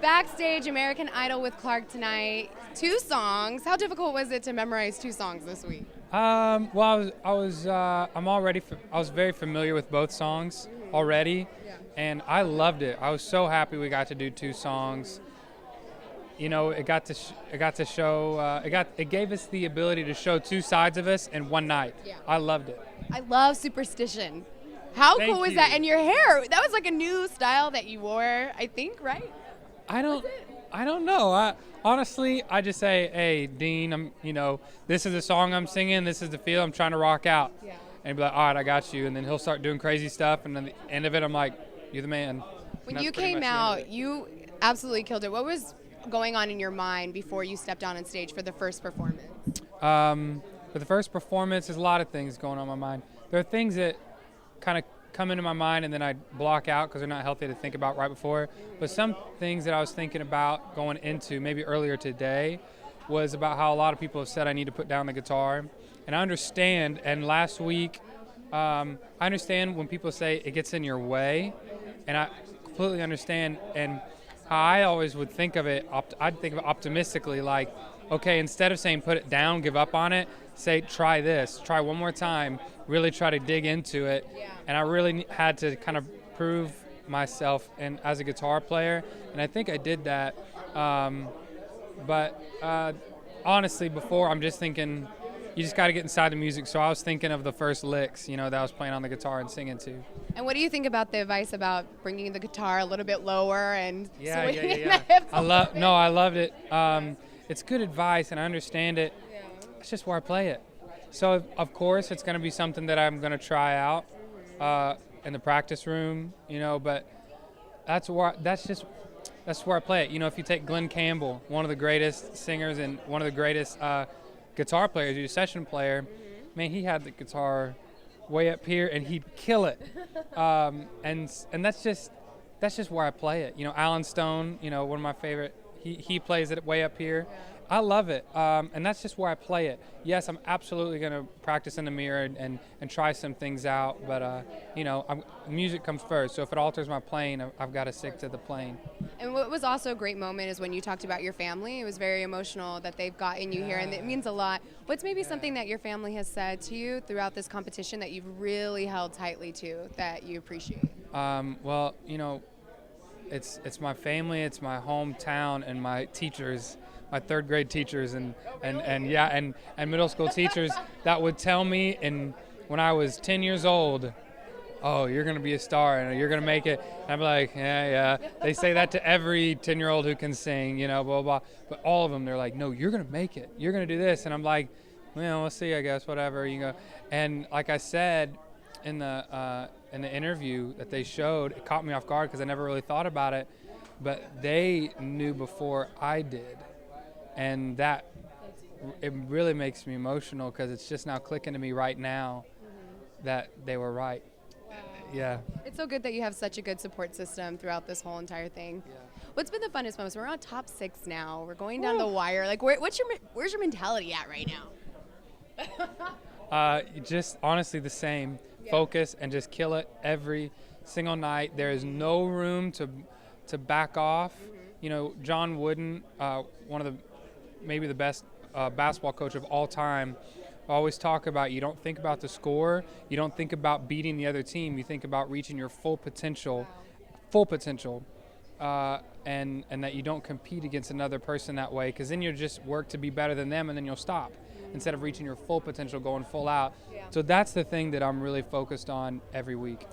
backstage American Idol with Clark tonight. 2 songs. How difficult was it to memorize 2 songs this week? Well, I was very familiar with both songs already, and I loved it. I was so happy we got to do 2 songs. You know, it gave us the ability to show 2 sides of us in one night. Yeah. I loved it. I love Superstition. How Thank cool was you. that? And your hair, that was like a new style that you wore, I think, right? I don't know. Honestly, I just say, hey, Dean, this is the song I'm singing. This is the feel I'm trying to rock out. Yeah. And he'd be like, all right, I got you. And then he'll start doing crazy stuff. And then at the end of it, I'm like, you're the man. When you came out, you absolutely killed it. What was going on in your mind before you stepped down on stage for the first performance? For the first performance, there's a lot of things going on in my mind. There are things that kind of come into my mind and then I block out because they're not healthy to think about right before. But some things that I was thinking about going into maybe earlier today was about how a lot of people have said I need to put down the guitar. And I understand, and last week, I understand when people say it gets in your way, and I completely understand. And how I always would think of it, I'd think of it optimistically, like, okay, instead of saying put it down, give up on it, say try this, try one more time, really try to dig into it. Yeah. And I really had to kind of prove myself as a guitar player, and I think I did that. But honestly, before, I'm just thinking you just got to get inside the music. So I was thinking of the first licks, that I was playing on the guitar and singing to. And what do you think about the advice about bringing the guitar a little bit lower and swinging the hips? I loved it. It's good advice, and I understand it. Yeah. It's just where I play it. So of course, it's going to be something that I'm going to try out in the practice room, but that's where I play it. If you take Glenn Campbell, one of the greatest singers and one of the greatest guitar players, he's a session player, man, he had the guitar way up here and he'd kill it. And that's just where I play it. Alan Stone, one of my favorite, he plays it way up here. I love it, and that's just where I play it. Yes, I'm absolutely going to practice in the mirror and try some things out, but, music comes first. So if it alters my playing, I've got to stick to the playing. And what was also a great moment is when you talked about your family. It was very emotional that they've gotten you here, and it means a lot. What's maybe something that your family has said to you throughout this competition that you've really held tightly to that you appreciate? Well, it's my family, it's my hometown, and my teachers. My 3rd grade teachers and middle school teachers that would tell me when I was 10 years old, oh, you're going to be a star and you're going to make it. And I'm like, yeah. They say that to every 10-year-old who can sing, blah, blah, blah. But all of them, they're like, no, you're going to make it. You're going to do this. And I'm like, well, we'll see, I guess, whatever. And like I said in the interview that they showed, it caught me off guard because I never really thought about it. But they knew before I did. And it really makes me emotional because it's just now clicking to me right now that they were right. Wow. Yeah. It's so good that you have such a good support system throughout this whole entire thing. Yeah. What's been the funnest moments? We're on top 6 now. We're going down the wire. Like, where's your mentality at right now? Just honestly the same. Yeah. Focus and just kill it every single night. There is no room to back off. John Wooden, one of maybe the best basketball coach of all time, always talk about you don't think about the score, you don't think about beating the other team, you think about reaching your full potential, and that you don't compete against another person that way, because then you'll just work to be better than them and then you'll stop instead of reaching your full potential, going full out. Yeah. So that's the thing that I'm really focused on every week.